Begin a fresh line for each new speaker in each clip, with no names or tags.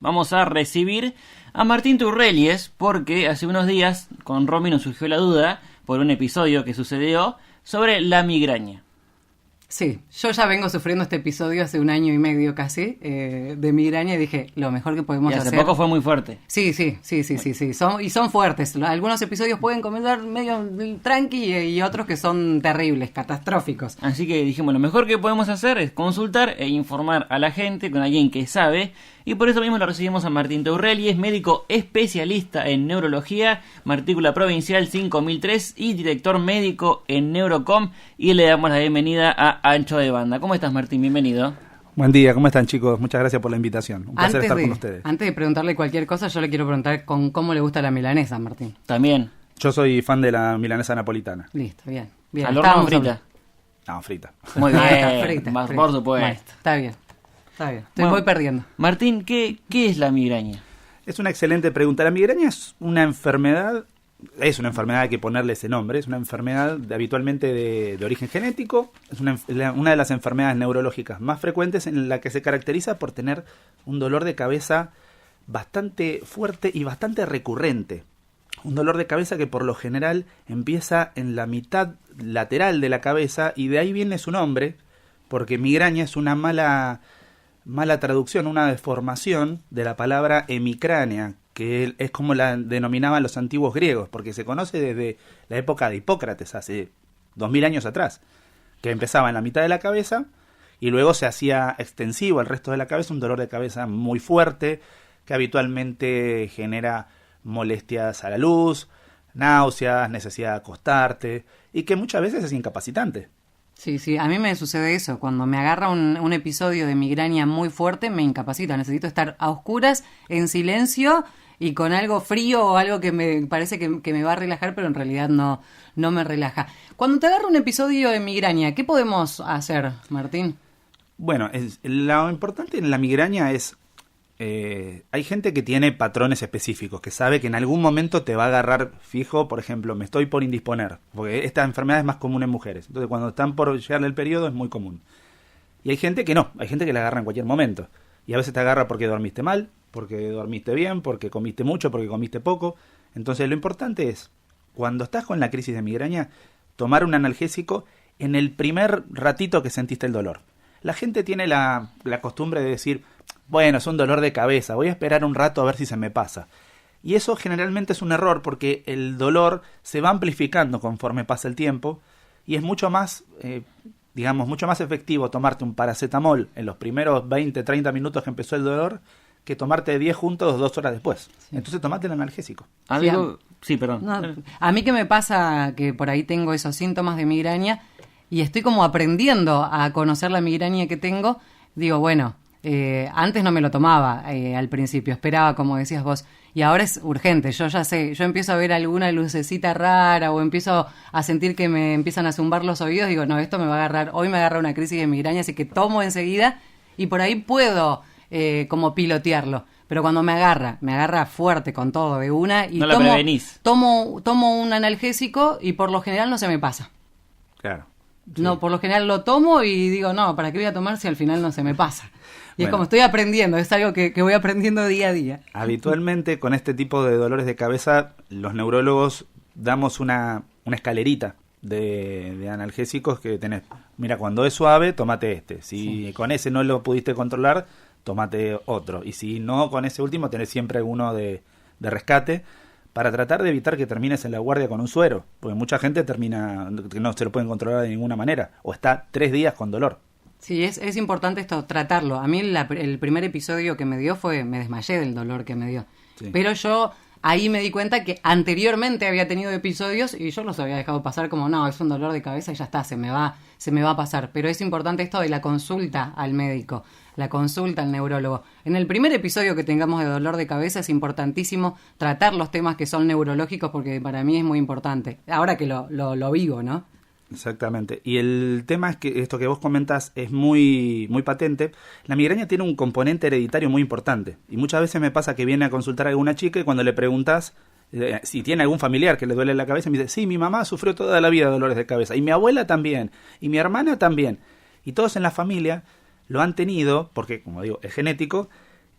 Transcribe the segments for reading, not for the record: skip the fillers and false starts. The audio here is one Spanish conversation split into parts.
Vamos a recibir a Martín Turrelies porque hace unos días con Romy nos surgió la duda por un episodio que sucedió sobre la migraña.
Sí, yo ya vengo sufriendo este episodio hace 1 año y medio casi de migraña y dije, lo mejor que podemos hacer...
Y hace poco fue muy fuerte.
Sí. Son fuertes. Algunos episodios pueden comenzar medio tranqui y otros que son terribles, catastróficos.
Así que dijimos, lo mejor que podemos hacer es consultar e informar a la gente con alguien que sabe. Y por eso mismo lo recibimos a Martín Turrelies, médico especialista en neurología, matrícula provincial 5003 y director médico en Neurocom. Y le damos la bienvenida a Ancho de Banda. ¿Cómo estás, Martín? Bienvenido.
Buen día, ¿cómo están, chicos? Muchas gracias por la invitación. Un placer estar con ustedes.
Antes de preguntarle cualquier cosa, yo le quiero preguntar con cómo le gusta la milanesa, Martín.
También.
Yo soy fan de la milanesa napolitana.
Listo, bien.
¿Al horno o frita?
No, frita.
Muy bien,
frita.
Por supuesto.
Está bien. Voy perdiendo.
Martín, ¿qué es la migraña?
Es una excelente pregunta. La migraña es una enfermedad, hay que ponerle ese nombre, es una enfermedad habitualmente de origen genético, es una de las enfermedades neurológicas más frecuentes en la que se caracteriza por tener un dolor de cabeza bastante fuerte y bastante recurrente. Un dolor de cabeza que por lo general empieza en la mitad lateral de la cabeza y de ahí viene su nombre, porque migraña es una mala traducción, una deformación de la palabra hemicránea, que es como la denominaban los antiguos griegos, porque se conoce desde la época de Hipócrates, hace 2000 años atrás, que empezaba en la mitad de la cabeza y luego se hacía extensivo al resto de la cabeza, un dolor de cabeza muy fuerte, que habitualmente genera molestias a la luz, náuseas, necesidad de acostarte, y que muchas veces es incapacitante.
Sí, a mí me sucede eso. Cuando me agarra un episodio de migraña muy fuerte, me incapacita. Necesito estar a oscuras, en silencio y con algo frío o algo que me parece que me va a relajar, pero en realidad no me relaja. Cuando te agarra un episodio de migraña, ¿qué podemos hacer, Martín?
Bueno, lo importante en la migraña es... hay gente que tiene patrones específicos, que sabe que en algún momento te va a agarrar fijo. Por ejemplo, me estoy por indisponer, porque esta enfermedad es más común en mujeres, entonces cuando están por llegar el periodo es muy común. Y hay gente que no, hay gente que la agarra en cualquier momento, y a veces te agarra porque dormiste mal, porque dormiste bien, porque comiste mucho, porque comiste poco. Entonces lo importante es, cuando estás con la crisis de migraña, tomar un analgésico en el primer ratito que sentiste el dolor. La gente tiene la costumbre de decir, bueno, es un dolor de cabeza, voy a esperar un rato a ver si se me pasa. Y eso generalmente es un error porque el dolor se va amplificando conforme pasa el tiempo y es mucho más, mucho más efectivo tomarte un paracetamol en los primeros 20, 30 minutos que empezó el dolor que tomarte 10 juntos 2 horas después. Sí. Entonces tomate el analgésico.
Sí, perdón.
No, a mí que me pasa que por ahí tengo esos síntomas de migraña y estoy como aprendiendo a conocer la migraña que tengo, digo, bueno... antes no me lo tomaba al principio, esperaba como decías vos, y ahora es urgente, yo ya sé, yo empiezo a ver alguna lucecita rara o empiezo a sentir que me empiezan a zumbar los oídos, digo, no, esto me va a agarrar, hoy me agarra una crisis de migraña, así que tomo enseguida y por ahí puedo como pilotearlo, pero cuando me agarra fuerte con todo de una y
no la prevenís.
Tomo un analgésico y por lo general no se me pasa.
Claro.
Sí. No, por lo general lo tomo y digo, no, ¿para qué voy a tomar si al final no se me pasa? Y es como estoy aprendiendo, es algo que voy aprendiendo día a día.
Habitualmente con este tipo de dolores de cabeza, los neurólogos damos una escalerita de analgésicos que tenés. Mira, cuando es suave, tómate este. Si con ese no lo pudiste controlar, tómate otro. Y si no, con ese último, tenés siempre uno de rescate para tratar de evitar que termines en la guardia con un suero. Porque mucha gente termina, que no se lo pueden controlar de ninguna manera. O está 3 días con dolor.
Sí, es importante esto, tratarlo. A mí el primer episodio que me dio me desmayé del dolor que me dio. Sí. Pero yo ahí me di cuenta que anteriormente había tenido episodios y yo los había dejado pasar como, no, es un dolor de cabeza y ya está, se me va a pasar. Pero es importante esto de la consulta al médico, la consulta al neurólogo. En el primer episodio que tengamos de dolor de cabeza es importantísimo tratar los temas que son neurológicos porque para mí es muy importante. Ahora que lo vivo, ¿no?
Exactamente. Y el tema es que esto que vos comentás es muy, muy patente. La migraña tiene un componente hereditario muy importante. Y muchas veces me pasa que viene a consultar a alguna chica y cuando le preguntás si tiene algún familiar que le duele la cabeza, me dice, sí, mi mamá sufrió toda la vida de dolores de cabeza. Y mi abuela también. Y mi hermana también. Y todos en la familia lo han tenido, porque, como digo, es genético.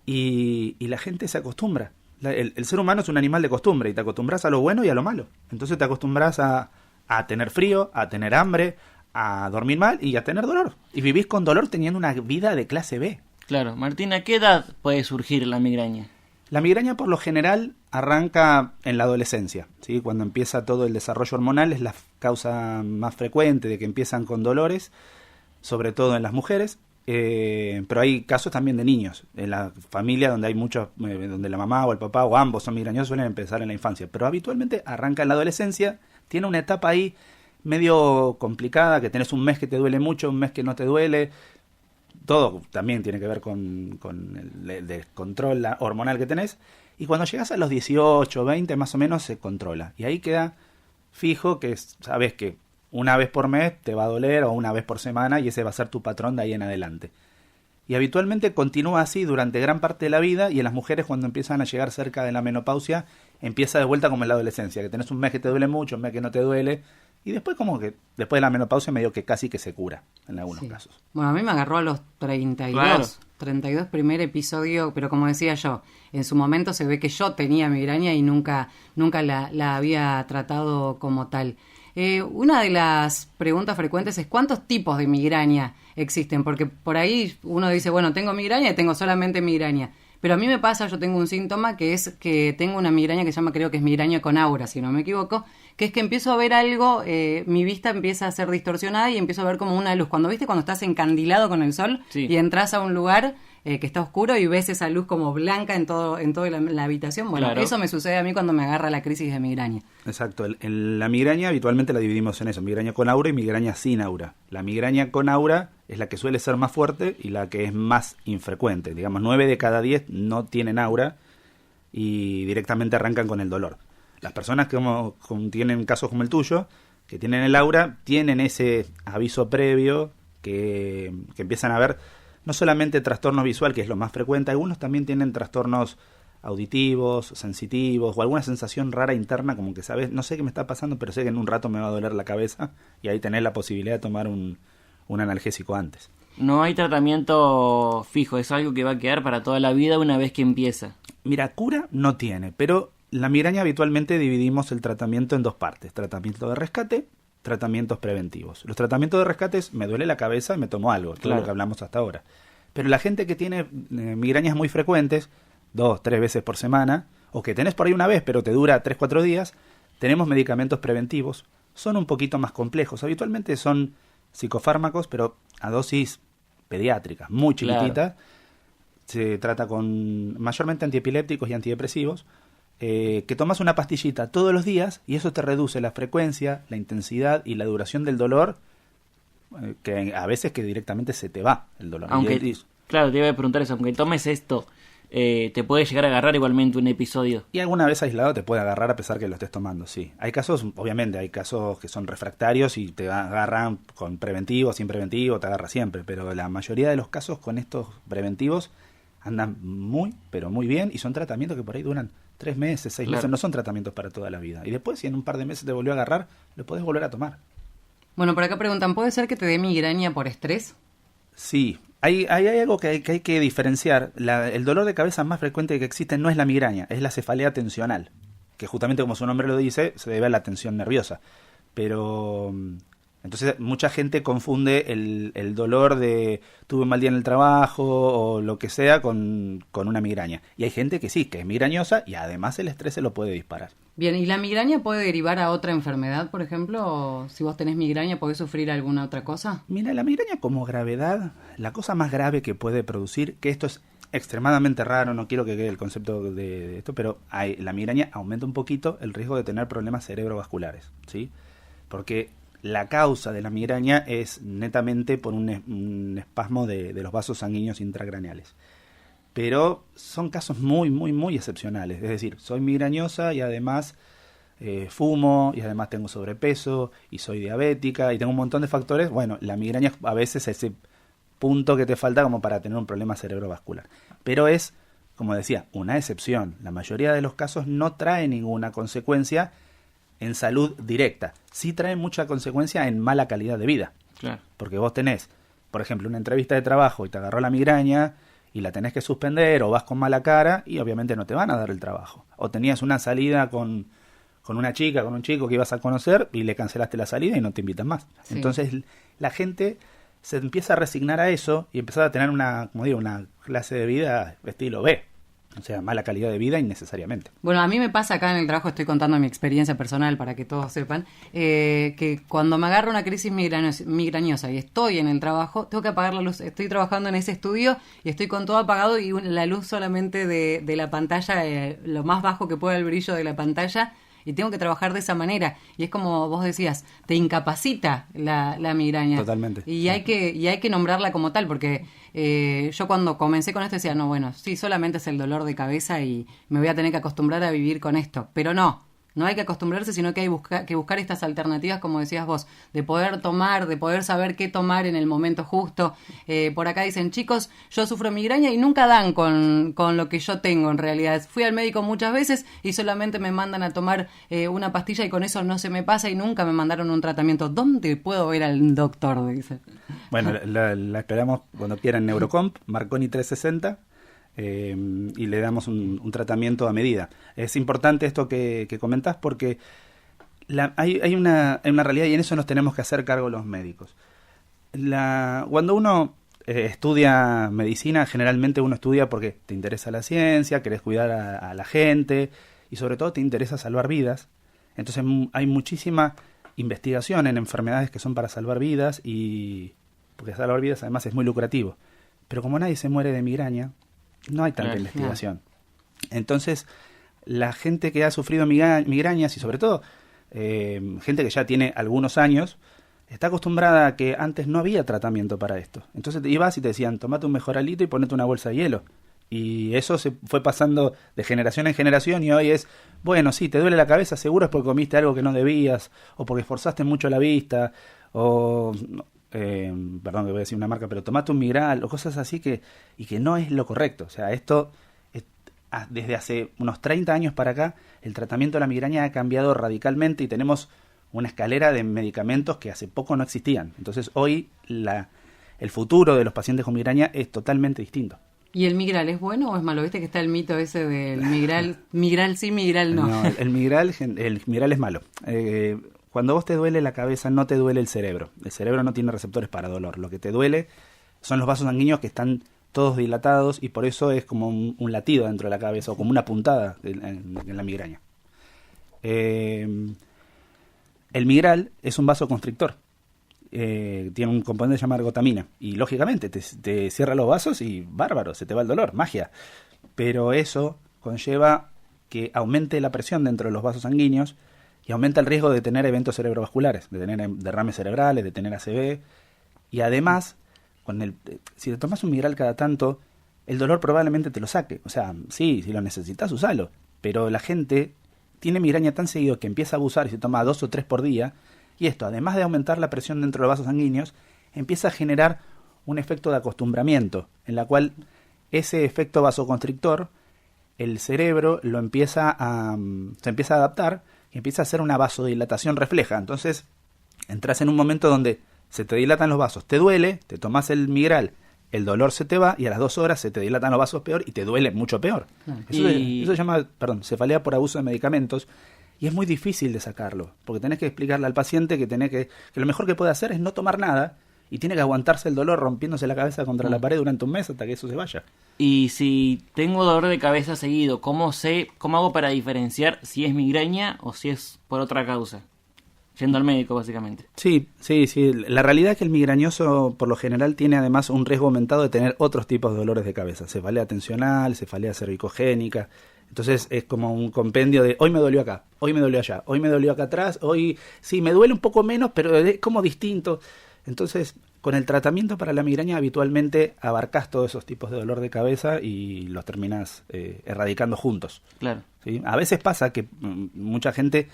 y la gente se acostumbra. El ser humano es un animal de costumbre y te acostumbras a lo bueno y a lo malo. Entonces te acostumbras a tener frío, a tener hambre, a dormir mal y a tener dolor. Y vivís con dolor teniendo una vida de clase B.
Claro. Martín, ¿a qué edad puede surgir la migraña?
La migraña por lo general arranca en la adolescencia, ¿sí? Cuando empieza todo el desarrollo hormonal es la causa más frecuente de que empiezan con dolores, sobre todo en las mujeres. Pero hay casos también de niños. En la familia donde hay muchos, donde la mamá o el papá o ambos son migrañosos, suelen empezar en la infancia. Pero habitualmente arranca en la adolescencia, tiene una etapa ahí medio complicada, que tenés un mes que te duele mucho, un mes que no te duele. Todo también tiene que ver con el descontrol hormonal que tenés. Y cuando llegas a los 18, 20 más o menos se controla. Y ahí queda fijo que sabes que una vez por mes te va a doler o una vez por semana y ese va a ser tu patrón de ahí en adelante. Y habitualmente continúa así durante gran parte de la vida y en las mujeres cuando empiezan a llegar cerca de la menopausia empieza de vuelta como en la adolescencia, que tenés un mes que te duele mucho, un mes que no te duele y después como que después de la menopausia medio que casi que se cura en algunos casos.
Bueno, a mí me agarró a los 32,
Claro.
32 primer episodio, pero como decía yo, en su momento se ve que yo tenía migraña y nunca la había tratado como tal. Una de las preguntas frecuentes es ¿cuántos tipos de migraña existen? Porque por ahí uno dice, bueno, tengo migraña y tengo solamente migraña. Pero a mí me pasa, yo tengo un síntoma que es que tengo una migraña que se llama, creo que es migraña con aura, si no me equivoco, que es que empiezo a ver algo, mi vista empieza a ser distorsionada y empiezo a ver como una luz. Cuando estás encandilado con el sol
Sí.
y entras a un lugar que está oscuro y ves esa luz como blanca en toda la habitación, bueno,
Claro.
eso me sucede a mí cuando me agarra la crisis de migraña.
Exacto, la migraña habitualmente la dividimos en eso, migraña con aura y migraña sin aura. La migraña con aura es la que suele ser más fuerte y la que es más infrecuente. Digamos, 9 de cada 10 no tienen aura y directamente arrancan con el dolor. Las personas que tienen casos como el tuyo, que tienen el aura, tienen ese aviso previo que empiezan a ver no solamente trastornos visual, que es lo más frecuente, algunos también tienen trastornos auditivos, sensitivos o alguna sensación rara interna como que sabes, no sé qué me está pasando, pero sé que en un rato me va a doler la cabeza y ahí tenés la posibilidad de tomar un analgésico antes.
No hay tratamiento fijo, es algo que va a quedar para toda la vida una vez que empieza.
Mira, cura no tiene, pero la migraña habitualmente dividimos el tratamiento en dos partes, tratamiento de rescate, tratamientos preventivos. Los tratamientos de rescate es me duele la cabeza y me tomo algo, todo
Claro.
lo que hablamos hasta ahora. Pero la gente que tiene migrañas muy frecuentes, 2, 3 veces por semana, o que tenés por ahí una vez pero te dura 3, 4 días, tenemos medicamentos preventivos, son un poquito más complejos, habitualmente son psicofármacos, pero a dosis pediátricas, muy chiquititas. Claro. Se trata con mayormente antiepilépticos y antidepresivos, que tomas una pastillita todos los días y eso te reduce la frecuencia, la intensidad y la duración del dolor, que a veces que directamente se te va el dolor.
Claro, te iba a preguntar eso, aunque tomes esto, te puede llegar a agarrar igualmente un episodio.
Y alguna vez aislado te puede agarrar a pesar que lo estés tomando, sí. Hay casos, obviamente, hay casos que son refractarios y te agarran con preventivo, sin preventivo, te agarra siempre, pero la mayoría de los casos con estos preventivos andan muy, pero muy bien y son tratamientos que por ahí duran 3 meses, 6 meses, no son tratamientos para toda la vida. Y después, si en un par de meses te volvió a agarrar, lo podés volver a tomar.
Bueno, por acá preguntan, ¿puede ser que te dé migraña por estrés?
Sí, hay algo que hay que diferenciar. El dolor de cabeza más frecuente que existe no es la migraña, es la cefalea tensional, que justamente como su nombre lo dice, se debe a la tensión nerviosa. Pero entonces mucha gente confunde el dolor de tuve un mal día en el trabajo o lo que sea con una migraña. Y hay gente que sí, que es migrañosa y además el estrés se lo puede disparar.
Bien, ¿y la migraña puede derivar a otra enfermedad, por ejemplo? ¿O si vos tenés migraña, podés sufrir alguna otra cosa?
Mira, la migraña como gravedad, la cosa más grave que puede producir, que esto es extremadamente raro, no quiero que quede el concepto de esto, pero la migraña aumenta un poquito el riesgo de tener problemas cerebrovasculares, ¿sí? Porque la causa de la migraña es netamente por un espasmo de los vasos sanguíneos intracraneales. Pero son casos muy, muy, muy excepcionales. Es decir, soy migrañosa y además fumo y además tengo sobrepeso y soy diabética y tengo un montón de factores. Bueno, la migraña a veces es ese punto que te falta como para tener un problema cerebrovascular. Pero es, como decía, una excepción. La mayoría de los casos no trae ninguna consecuencia en salud directa. Sí trae mucha consecuencia en mala calidad de vida.
Claro.
Porque vos tenés, por ejemplo, una entrevista de trabajo y te agarró la migraña y la tenés que suspender o vas con mala cara y obviamente no te van a dar el trabajo. O tenías una salida con una chica, con un chico que ibas a conocer y le cancelaste la salida y no te invitan más.
Sí.
Entonces la gente se empieza a resignar a eso y empieza a tener una clase de vida estilo B. O sea, mala calidad de vida innecesariamente.
Bueno, a mí me pasa acá en el trabajo, estoy contando mi experiencia personal para que todos sepan, que cuando me agarra una crisis migrañosa y estoy en el trabajo, tengo que apagar la luz. Estoy trabajando en ese estudio y estoy con todo apagado y la luz solamente de la pantalla, lo más bajo que pueda el brillo de la pantalla, y tengo que trabajar de esa manera. Y es como vos decías, te incapacita la migraña.
Totalmente.
Y hay que nombrarla como tal, porque yo cuando comencé con esto decía, no, bueno, sí, solamente es el dolor de cabeza y me voy a tener que acostumbrar a vivir con esto. Pero no hay que acostumbrarse, sino que hay que buscar estas alternativas, como decías vos, de poder tomar, de poder saber qué tomar en el momento justo. Por acá dicen, chicos, yo sufro migraña y nunca dan con lo que yo tengo en realidad. Fui al médico muchas veces y solamente me mandan a tomar una pastilla y con eso no se me pasa y nunca me mandaron un tratamiento. ¿Dónde puedo ver al doctor? Dice.
Bueno, la esperamos cuando quieran, Neurocomp, Marconi 360. Y le damos un tratamiento a medida. Es importante esto que comentás porque hay una realidad y en eso nos tenemos que hacer cargo los médicos. Cuando uno estudia medicina, generalmente uno estudia porque te interesa la ciencia, querés cuidar a la gente y sobre todo te interesa salvar vidas. Entonces hay muchísima investigación en enfermedades que son para salvar vidas y porque salvar vidas además es muy lucrativo. Pero como nadie se muere de migraña, no hay tanta investigación. Entonces, la gente que ha sufrido migrañas y sobre todo gente que ya tiene algunos años, está acostumbrada a que antes no había tratamiento para esto. Entonces te ibas y te decían, tomate un mejoralito y ponete una bolsa de hielo. Y eso se fue pasando de generación en generación y hoy es, bueno, sí, te duele la cabeza, seguro es porque comiste algo que no debías, o porque esforzaste mucho la vista, o... perdón que voy a decir una marca, pero tomate un Migral o cosas así que no es lo correcto. O sea, esto desde hace unos 30 años para acá el tratamiento de la migraña ha cambiado radicalmente y tenemos una escalera de medicamentos que hace poco no existían. Entonces hoy el futuro de los pacientes con migraña es totalmente distinto.
¿Y el Migral es bueno o es malo? ¿Viste que está el mito ese del Migral sí, Migral no?
No, el Migral es malo. Cuando vos te duele la cabeza, no te duele el cerebro. El cerebro no tiene receptores para dolor. Lo que te duele son los vasos sanguíneos que están todos dilatados y por eso es como un latido dentro de la cabeza o como una puntada en la migraña. El Migral es un vasoconstrictor. Tiene un componente llamado ergotamina y lógicamente te cierra los vasos y bárbaro, se te va el dolor, magia. Pero eso conlleva que aumente la presión dentro de los vasos sanguíneos y aumenta el riesgo de tener eventos cerebrovasculares, de tener derrames cerebrales, de tener ACV. Y además, si te tomas un Migral cada tanto, el dolor probablemente te lo saque. O sea, sí, si lo necesitas, usalo. Pero la gente tiene migraña tan seguido que empieza a abusar y se toma 2 o 3 por día. Y esto, además de aumentar la presión dentro de los vasos sanguíneos, empieza a generar un efecto de acostumbramiento, en la cual ese efecto vasoconstrictor, el cerebro se empieza a adaptar y empieza a hacer una vasodilatación refleja. Entonces, entras en un momento donde se te dilatan los vasos, te duele, te tomas el Migral, el dolor se te va y a las 2 horas se te dilatan los vasos peor y te duele mucho peor. Eso se llama, cefalea por abuso de medicamentos y es muy difícil de sacarlo, porque tenés que explicarle al paciente que lo mejor que puede hacer es no tomar nada y tiene que aguantarse el dolor rompiéndose la cabeza contra la pared durante un mes hasta que eso se vaya.
Y si tengo dolor de cabeza seguido, ¿cómo hago para diferenciar si es migraña o si es por otra causa? Yendo al médico, básicamente.
Sí. La realidad es que el migrañoso, por lo general, tiene además un riesgo aumentado de tener otros tipos de dolores de cabeza. Cefalea tensional, cefalea cervicogénica. Entonces es como un compendio de hoy me dolió acá, hoy me dolió allá, hoy me dolió acá atrás, hoy sí, me duele un poco menos, pero es como distinto. Entonces, con el tratamiento para la migraña habitualmente abarcás todos esos tipos de dolor de cabeza y los terminás erradicando juntos.
Claro.
¿Sí? A veces pasa que mucha gente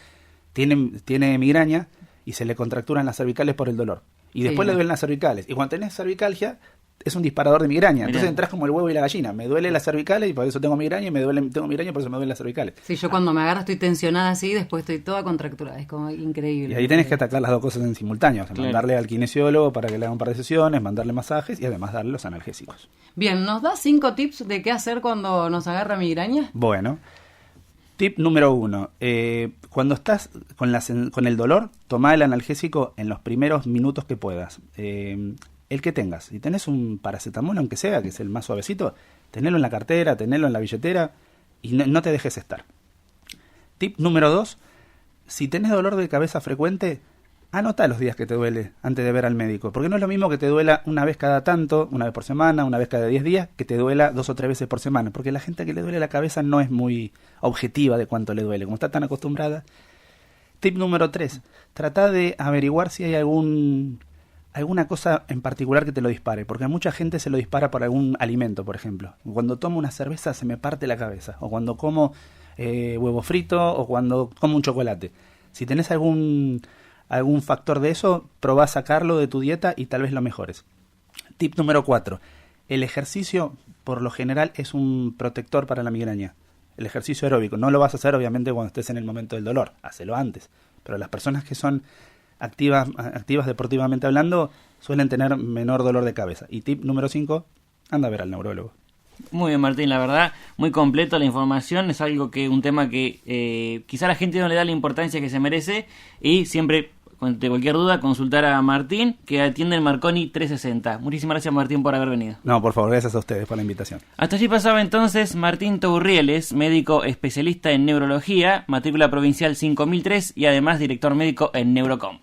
tiene migraña y se le contracturan las cervicales por el dolor. Y después le duelen las cervicales. Y cuando tenés cervicalgia, es un disparador de migraña.
Mirá.
Entonces entras como el huevo y la gallina. Me duele las cervicales y por eso tengo migraña, y tengo migraña y por eso me duelen las cervicales.
Sí, yo cuando me agarro estoy tensionada así, después estoy toda contracturada, es como increíble.
Y ahí tenés que atacar las dos cosas en simultáneo. O sea,
Claro.
mandarle al kinesiólogo para que le haga un par de sesiones, mandarle masajes y además darle los analgésicos.
Bien, ¿nos das 5 tips de qué hacer cuando nos agarra migraña?
Bueno, tip número 1. Cuando estás con el dolor, toma el analgésico en los primeros minutos que puedas. El que tengas. Si tenés un paracetamol, aunque sea, que es el más suavecito, tenelo en la cartera, tenelo en la billetera y no te dejes estar. Tip número 2. Si tenés dolor de cabeza frecuente, anota los días que te duele antes de ver al médico. Porque no es lo mismo que te duela una vez cada tanto, una vez por semana, una vez cada 10 días, que te duela 2 o 3 veces por semana. Porque la gente que le duele la cabeza no es muy objetiva de cuánto le duele, como está tan acostumbrada. Tip número 3. Trata de averiguar si hay alguna cosa en particular que te lo dispare, porque a mucha gente se lo dispara por algún alimento, por ejemplo. Cuando tomo una cerveza se me parte la cabeza, o cuando como huevo frito, o cuando como un chocolate. Si tenés algún factor de eso, probá a sacarlo de tu dieta y tal vez lo mejores. Tip número 4. El ejercicio, por lo general, es un protector para la migraña. El ejercicio aeróbico. No lo vas a hacer, obviamente, cuando estés en el momento del dolor. Hacelo antes. Pero las personas que son activas deportivamente hablando suelen tener menor dolor de cabeza. Y tip número 5, anda a ver al neurólogo.
Muy bien, Martín, la verdad, muy completo la información, es un tema que quizá la gente no le da la importancia que se merece, y siempre, ante cualquier duda, consultar a Martín, que atiende el Marconi 360. Muchísimas gracias, Martín, por haber venido.
No, por favor, gracias a ustedes por la invitación.
Hasta allí pasaba entonces Martín Tourrieles, médico especialista en neurología, matrícula provincial 5003 y además director médico en Neurocom.